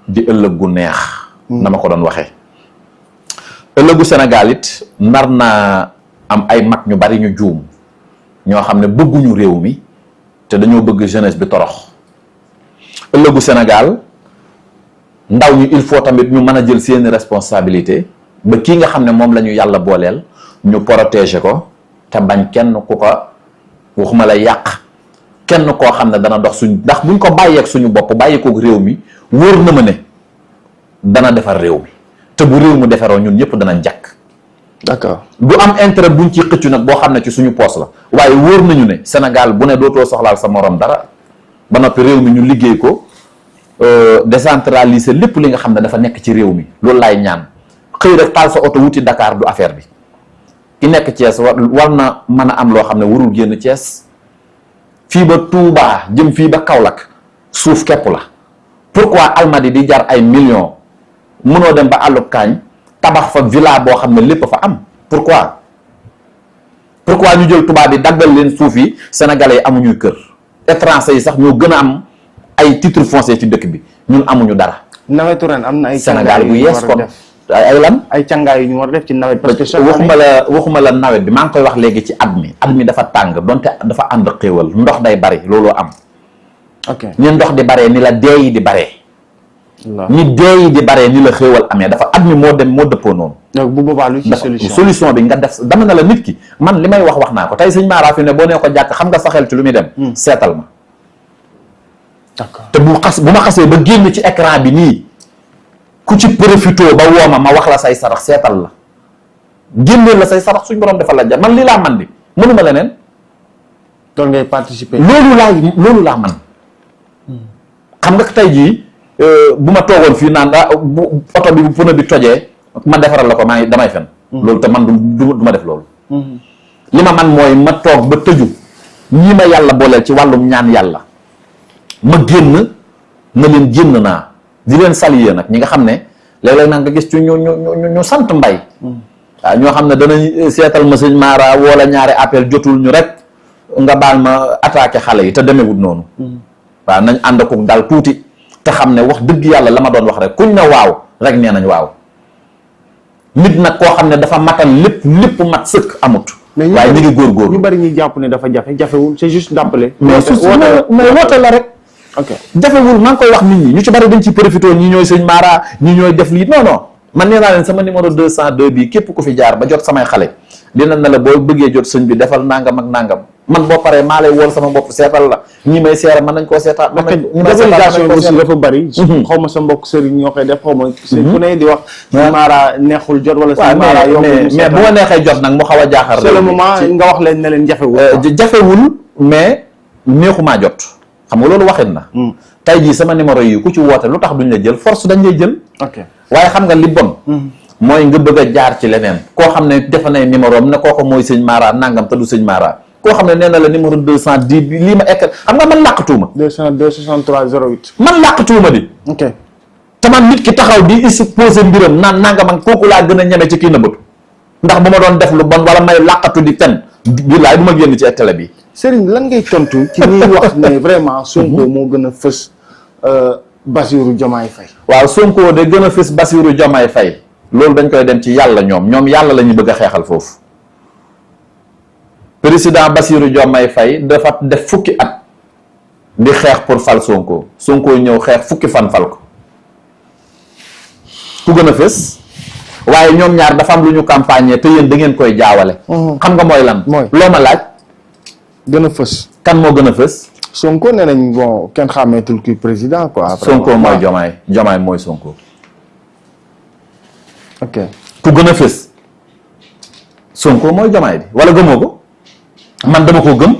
di ëllëg gu neex. na ma ko doon waxee. ëllëgu Sénégal it nar naa am ay mag ñu bari ñu juum ñoo xam ne bëgguñu réew mi te dañoo bëgg jeunesse bi torox. ëllëgu Sénégal ndaw ñi il faut tamit ñu mën a jël seeni responsabilité ba kii nga xam ne moom la ñu yàlla booleel ñu protéger ko te bañ kenn ku ko waxuma la yàq kenn koo xam ne dana dox suñ ndax buñ ko bàyyeek suñu bopp bàyyi kook réew mi wóor na ma ne dana defar réew mi te bu réew mi defaroo ñun ñëpp dana jàkk. d'accord du am intérêt buñ ci xëccu nag boo xam ne ci suñu poos la waaye wóor nañu ne Sénégal bu ne dootoo soxlaal sa morom dara ba noppi réew mi ñu liggéey ko décentraliser lépp li nga xam ne dafa nekk ci réew mi loolu laay ñaan xëy rek taal sa oto wuti Dakar du affaire bi ki nekk Thiès war na mën a am loo xam ne warul génn Thiès fii ba Touba jëm fii ba Kaolack suuf képp la pourquoi Almadi di jar ay millions mënoo dem ba àllub kaañ tabax fa villa boo xam ne lépp fa am pourquoi ñu jël tubaab bi daggal leen suuf yi sénégalais yi amuñuy kër étranger yi sax ñoo gën a am ay titre foncier ci dëkk bi ñun amuñu dara. nawetu ren am na ay. Sénégal bu yees kon ay lan. ay càngaay yu ñu war a def ci nawet. parce que waxuma la nawet bi maa ngi koy wax léegi ci at mi dafa tàng donte dafa ànd xéewal ndox day bari looloo am. ok ni ndox di baree ni la dee yi di baree. ni dee yi di baree ni la xéewal amee dafa at mi moo dëppoo noonu. donc bu boobaa lu ci solution bi nga def dama na la nit ki man li may wax naa ko tey sëñ Mara fi ne boo nee ko jàkk xam nga sa xel ci lu muy dem. seetal ma. d'accord te bu ma xasee ba génn ci écran bi nii ku ci profité ba wooma ma wax la say sarax seetal la génneel la say sarax suñ borom defal la man lii laa man di mënuma leneen. doon ngay participer. loolu laa man xam nga tey jii bu ma toogoon fii naan bu oto bi bu pneu bi tojee ma defaral la ko damay fen loolu te man du ma def loolu. li ma man mooy ma toog ba tëju ñii ma yàlla booleel ci wàllum ñaan yàlla ma génn na leen génn naa di leen saluer nag ñi nga xam ne léeg-léeg nag nga gis ci ñu sant mbay. waaw ñoo xam ne danañ seetal ma sëñ Mara wala ñaari appel jotul ñu rek nga baal ma attaqué xale yi te demewut noonu. waaw nañ ànd ak daal tuuti te xam ne wax dëgg yàlla la ma doon wax rek kuñ ne waaw rek nee nañ waaw nit nag koo xam ne dafa matal lépp mat sëkk amut. waaye ñu ngi góorgóorlu ñu bari ñuy jàpp ne dafa jafewul c'est juste d'appeler. mais woote la rek. ok jafewul maa ngi koy wax nit ñi ñu ci bari dañ ci profité ñi ñooy sëñ Mara ñi ñooy def lii non man nee naa leen sama numéro 202 bi képp ku fi jaar ba jot samay xale dina na la boo bëggee jot sëñ bi defal nangam ak nangam man boo paree maa lay wool sama bopp seetal la ñi may seera mën nañ koo seetaan. diabolisation bi aussi dafa bari. xaw ma sa mbokk sëriñ ñoo koy def xaw ma. ku ne di wax. sëñ Mara neexul jot wala sëñ Mara yombul mais bu ma neexee jot nag mu xaw a jaaxal. c'est le moment nga wax leen ne leen jafewul. jafewul mais neexumaa jot xam nga loolu waxin na. tey jii sama numéro yi ku ci woote lu tax duñ la jël force dañ lay jël. ok waaye xam nga li bon. mooy nga bëgg a jaar ci leneen. koo xam ne defe na numéro am ne kooku mooy sëñ Mara nangam te du sëñ Mara koo xam ne nee na la numéro 210 bi lii ma ekk xam nga man làqatuuma. 202 63 08. man làqatuuma di. ok te man nit ki taxaw di exposé mbiram naan nangam ak kooku laa gën a ñeme ci kii nëbbatu ndax bu ma doon def lu bon wala may làqatu di fen billaay du ma génn ci télé bi. Serigne lan ngay tontu ci ñuy wax ne vraiment Sonko moo gën a fës Bassirou Diomaye Faye. waaw Sonko de gën a fës Bassirou Diomaye Faye loolu dañ koy dem ci yàlla ñoom yàlla la ñu bëgg a xeexal foofu. président Bassirou Diomaye Faye dafa def fukki at di xeex pour fal Sonko ñëw xeex fukki fan fal ko ku gën a fës waaye ñoom ñaar dafa am lu ñu campagne te yéen da ngeen koy jaawale. xam nga mooy lan. loo ma laaj. gën a fës. kan moo gën a fës. Sonko nee nañ bon kenn xàmmeetul kii président quoi. Sonko mooy Diomaye mooy Sonko. ok ku gën a fës Sonko mooy Diomaye bi wala gëmoo ko. man dama koo gëm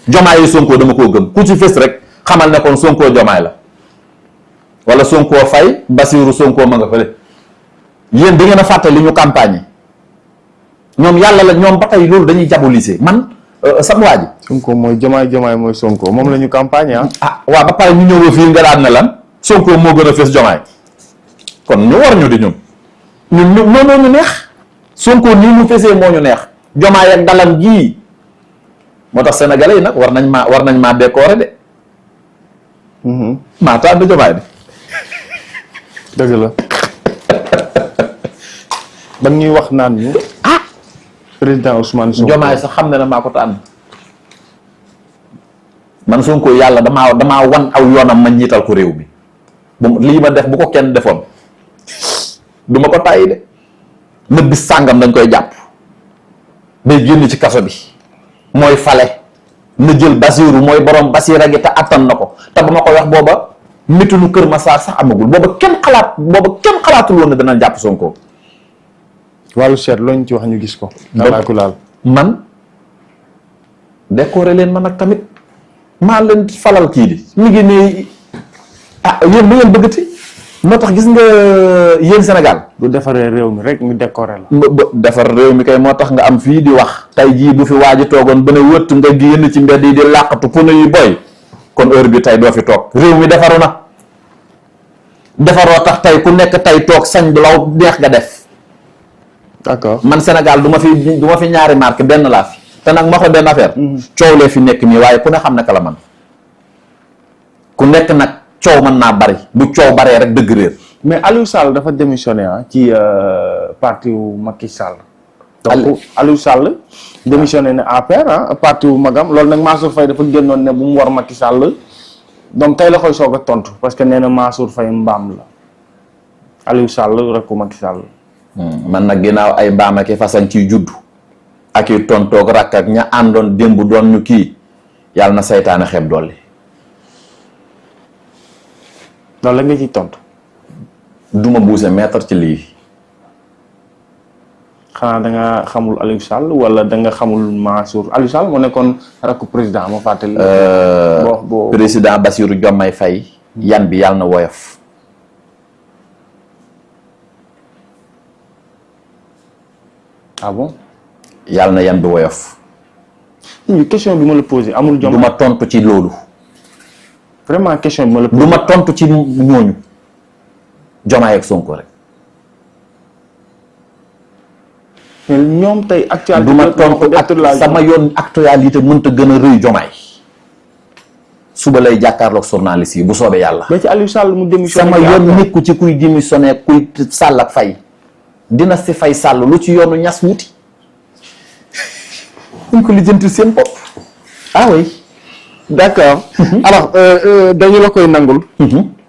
Diomaye yi Sonko dama koo gëm ku ci fës rek xamal ne kon Sonko Diomaye la wala Sonko Faye Bassirou Sonko ma nga fële yéen da ngeen a fàtte li ñu campagne ñoom yàlla la ñoom ba tey loolu dañuy diaboliser man sama waa ji. Sonko mooy Diomaye mooy Sonko moom la ñu campagne waaw ba pare ñu ñëw ba fii nga daan ne lan Sonko moo gën a fës Diomaye kon ñu war ñu di ñun noonu ñu neex Sonko nii mu fësee moo ñu neex Diomaye ak dalam jii. moo tax sénégalais yi nag war nañ maa décorer de. maa tànn Diomaye de. dëgg la. ba ñuy wax naan ñu. président Ousmane Sonko. Diomaye sax xam na maa ko tànn. man Sonko yàlla damaa wan aw yoonam ma ñiital ko réew mi. lii ma def bu ko kenn defoon du ma ko tàyyi de. na bis sàngam dañ koy jàpp. day génn ci kaso bi. mooy fale. na jël Basiiru mooy borom Basiira gi te attan na ko te ba ma koy wax booba métunu Kër Masaar sax amagul booba kenn xalaatul woon ne dana jàpp Sonko. wàllu seet looñ ci wax ñu gis ko. ko laal man décoré leen man nag tamit maa leen falal kii di mi ngi ne yéen lu ngeen bëggati moo tax gis nga yéen Sénégal. du defaree réew mi rek ñu décoré la. defar réew mi kay moo tax nga am fii di wax. tey jii bu fi waaji toogoon ba ne wëtt nga génn ci mbedd yi di làqatu pneu yi boy kon heure bi tey doo fi toog réew mi defaru na. defaroo tax tey ku nekk tey toog sañ du law neex nga def. d'accord man Sénégal du ma fi ñaari marque benn laa fi te nag ma ko benn affaire. coow lee fi nekk nii waaye ku ne xam naka la man. ku nekk nag coow mën naa bari bu coow baree rek dëgg réer. mais Aliou Sall dafa démissionné ci parti wu Macky Sall. donc Aliou Sall démissionné na APR parti wu magam loolu nag Mansour Faye dafa génnoon ne bu mu war Macky Sall donc tey la koy soog a tontu parce que nee na Mansour Faye mbaam la Aliou Sall rek ku Macky Sall. man nag ginnaaw ay mbaam ak i façon ciy juddu ak i tontoog rakk ak ña àndoon démb doon ñu kii yàlla na saytaane xeeb dolli. loolu la nga ciy tontu. duma buuse mètre ci lii. xanaa da nga xamul Aliou Sall wala da nga xamul Mansour Aliou Sall moo nekkoon rakku président moo fàttali. président Bassirou Diomaye Faye. yan bi yàlla na woyof. ah bon. yàlla na yan bi woyof. question bi ma la posé amul. du ma tontu ci loolu. vraiment question bi ma la posé. du ma tontu ci ñooñu. Diomaye ak Sonko rek. ñoom tey actualité. du ma tontu ak sama yoon actualité mënta gën a rëy Diomaye. suba lay jàkkaarloog journaliste yi bu soobee yàlla. mais ci Aliou Sall mu démissionné. sama yoon nekku ci kuy démissionné kuy Sall ak Faye. dina si Faye Sall lu ci yoonu ñas wuti. ñu ko lijjanti seen bopp. ah oui d'accord. alors dañu la koy nangul.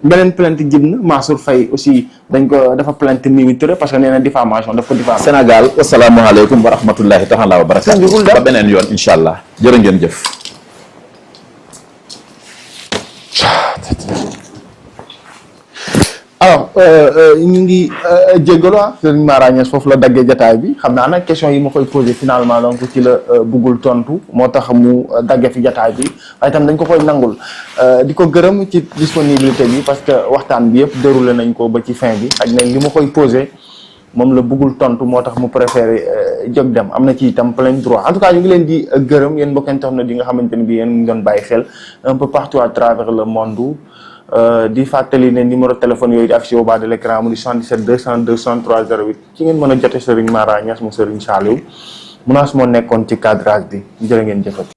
beneen plainte jib na Mansour Faye aussi dafa plainte Mimi Touré parce que nee na diffamation daf ko diffamé. Sénégal asalaamaaleykum wa rahmatullahi taala wa barakaatu. ba beneen yoon incha allah jërë ngeen jëf. alors ñu ngi jégalu Serigne Mara Niass foofu la daggee jataay bi xam naa nag question yi ma koy posé finalement donc ci la buggul tontu moo tax mu daggee fi jataay bi waaye itam dañ ko koy nangul di ko gërëm ci disponibilité bi parce que waxtaan bi yëpp déroulé nañ ko ba ci fin bi xaj nañ li ma koy posé moom la buggul tontu moo tax mu préféré jóg dem am na ci itam plein droit en tout cas ñu ngi leen di gërëm yéen mbokk internet yi nga xamante ne bi yéen ngi doon bàyyi xel un peu partout à travers le monde. di fàttali ne numéro téléphone yooyu di affiché au bas de l'écran mu di 77 202 63 08 ci ngeen mën a jote Serigne Mara Niass mu Serigne Saliou Mounass moo nekkoon ci cadrage bi jërë ngeen jëfati.